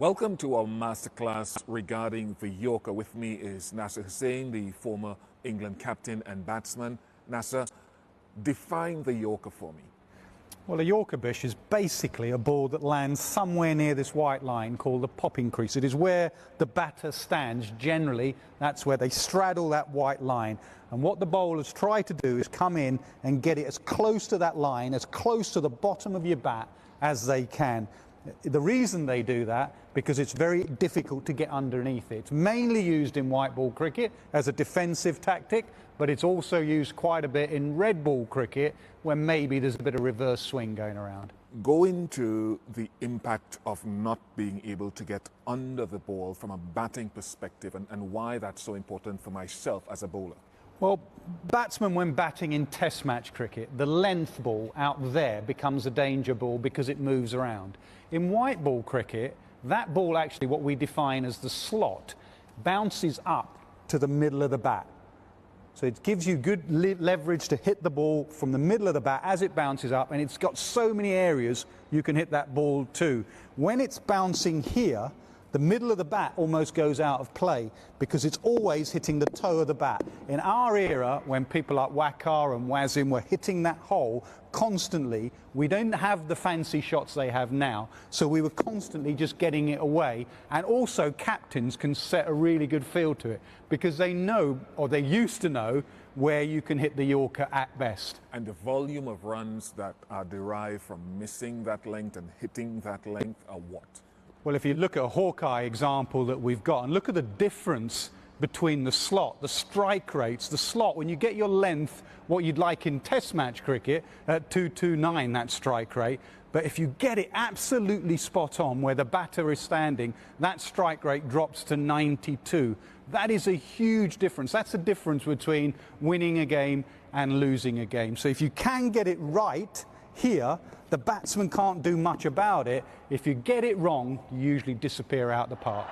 Welcome to our masterclass regarding the Yorker. With me is Nasser Hussain, the former England captain and batsman. Nasser, define the Yorker for me. Well, a Yorker, Bish, is basically a ball that lands somewhere near this white line called the popping crease. It is where the batter stands. Generally, that's where they straddle that white line. And what the bowlers try to do is come in and get it as close to that line, as close to the bottom of your bat as they can. The reason they do that, because it's very difficult to get underneath it. It's mainly used in white ball cricket as a defensive tactic, but it's also used quite a bit in red ball cricket when maybe there's a bit of reverse swing going around. Go into the impact of not being able to get under the ball from a batting perspective and why that's so important for myself as a bowler. Well, batsmen, when batting in test match cricket, the length ball out there becomes a danger ball because it moves around. In white ball cricket, that ball, actually what we define as the slot, bounces up to the middle of the bat. So it gives you good leverage to hit the ball from the middle of the bat as it bounces up, and it's got so many areas you can hit that ball to. When it's bouncing here, the middle of the bat almost goes out of play because it's always hitting the toe of the bat. In our era, when people like Wakar and Wasim were hitting that hole constantly, we don't have the fancy shots they have now, so we were constantly just getting it away. And also captains can set a really good feel to it because they know, or they used to know, where you can hit the Yorker at best. And the volume of runs that are derived from missing that length and hitting that length are what? Well, if you look at a Hawkeye example that we've got, and look at the difference between the slot, the strike rates, the slot, when you get your length, what you'd like in test match cricket, at 229, that strike rate. But if you get it absolutely spot on where the batter is standing, that strike rate drops to 92. That is a huge difference. That's the difference between winning a game and losing a game. So if you can get it right here, the batsman can't do much about it. If you get it wrong, you usually disappear out the park.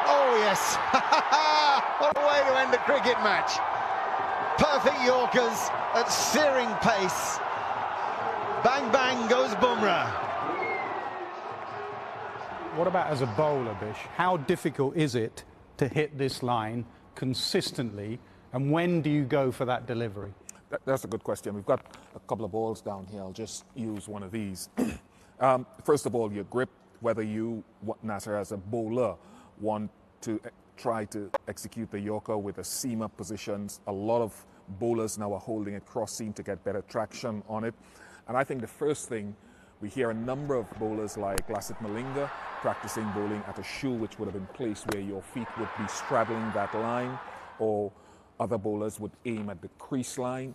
Oh yes, what a way to end a cricket match. Perfect Yorkers at searing pace. Bang bang goes Bumrah. What about as a bowler, Bish? How difficult is it to hit this line consistently, and when do you go for that delivery? That's a good question. We've got a couple of balls down here. I'll just use one of these. First of all, your grip, whether you, Nasser, as a bowler, want to try to execute the Yorker with a seam-up positions. A lot of bowlers now are holding it cross-seam to get better traction on it. And I think the first thing, we hear a number of bowlers like Lassit Malinga practicing bowling at a shoe which would have been placed where your feet would be straddling that line, or other bowlers would aim at the crease line.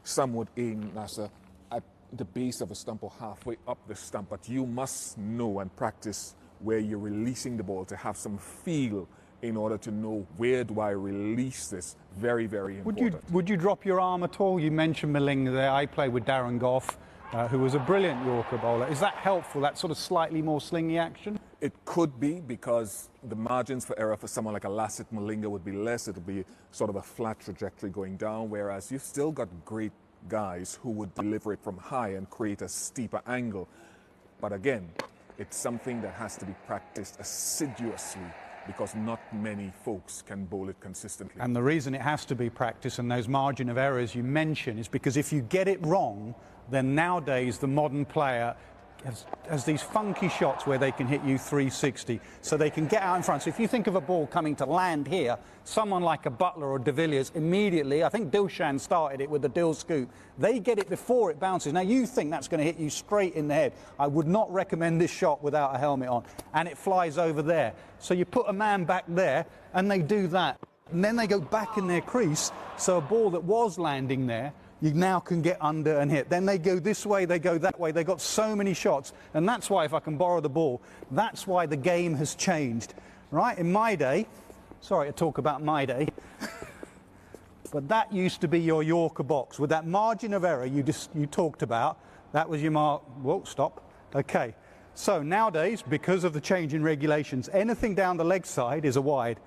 Some would aim, Nasser, at the base of a stump or halfway up the stump. But you must know and practice where you're releasing the ball to have some feel in order to know where do I release this. Very, very important. Would you drop your arm at all? You mentioned Malinga there. I played with Darren Gough, who was a brilliant Yorker bowler. Is that helpful, that sort of slightly more slingy action? It could be, because the margins for error for someone like a Lassit Malinga would be less. It would be sort of a flat trajectory going down, whereas you've still got great guys who would deliver it from high and create a steeper angle. But again, it's something that has to be practiced assiduously, because not many folks can bowl it consistently. And the reason it has to be practiced, and those margin of errors you mention, is because if you get it wrong, then nowadays the modern player has these funky shots where they can hit you 360, so they can get out in front. So if you think of a ball coming to land here, someone like a Butler or De Villiers immediately, I think Dilshan started it with the Dill scoop, they get it before it bounces. Now you think that's going to hit you straight in the head. I would not recommend this shot without a helmet on, and it flies over there. So you put a man back there and they do that, and then they go back in their crease, so a ball that was landing there, you now can get under and hit. Then they go this way, they go that way. They've got so many shots. And that's why, if I can borrow the ball, that's why the game has changed. Right? In my day, sorry to talk about my day, but that used to be your Yorker box. With that margin of error you talked about, that was your mark. Whoa, stop. Okay. So nowadays, because of the change in regulations, anything down the leg side is a wide.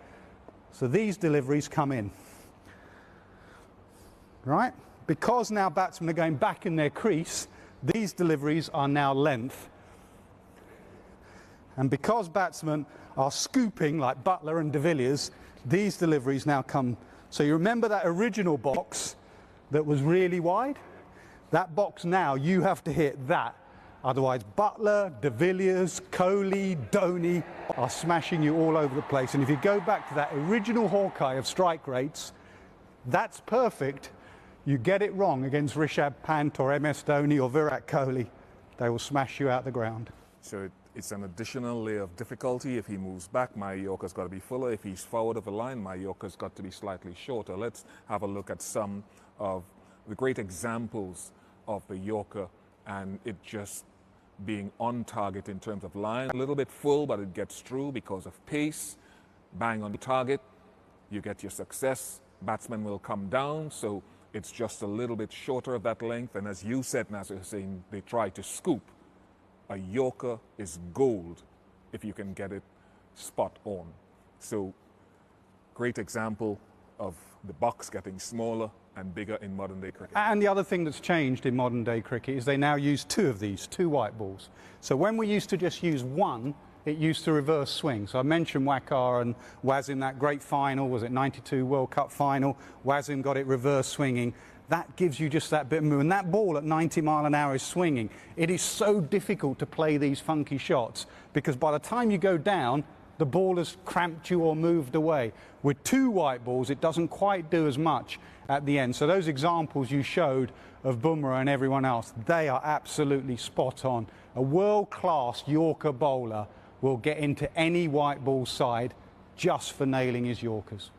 So these deliveries come in. Right? Because now batsmen are going back in their crease, these deliveries are now length. And because batsmen are scooping like Butler and de Villiers, these deliveries now come. So you remember that original box that was really wide? That box now, you have to hit that. Otherwise, Butler, de Villiers, Kohli, Dhoni are smashing you all over the place. And if you go back to that original Hawkeye of strike rates, that's perfect. You get it wrong against Rishabh Pant or MS Dhoni or Virat Kohli, they will smash you out the ground. So it's an additional layer of difficulty. If he moves back, my Yorker's got to be fuller. If he's forward of the line, my Yorker's got to be slightly shorter. Let's have a look at some of the great examples of the Yorker and it just being on target in terms of line. A little bit full, but it gets through because of pace. Bang on target, you get your success. Batsman will come down, so it's just a little bit shorter of that length. And as you said, Nasser Hussain, they try to scoop. A Yorker is gold if you can get it spot on. So, great example of the box getting smaller and bigger in modern day cricket. And the other thing that's changed in modern day cricket is they now use two of these, two white balls. So when we used to just use one, it used to reverse swing. So I mentioned Waqar and Wasim, that great final, was it 92 World Cup final? Wasim got it reverse swinging. That gives you just that bit of movement. And that ball at 90 mile an hour is swinging. It is so difficult to play these funky shots because by the time you go down, the ball has cramped you or moved away. With two white balls, it doesn't quite do as much at the end. So those examples you showed of Bumrah and everyone else, they are absolutely spot on. A world-class Yorker bowler will get into any white ball side just for nailing his Yorkers.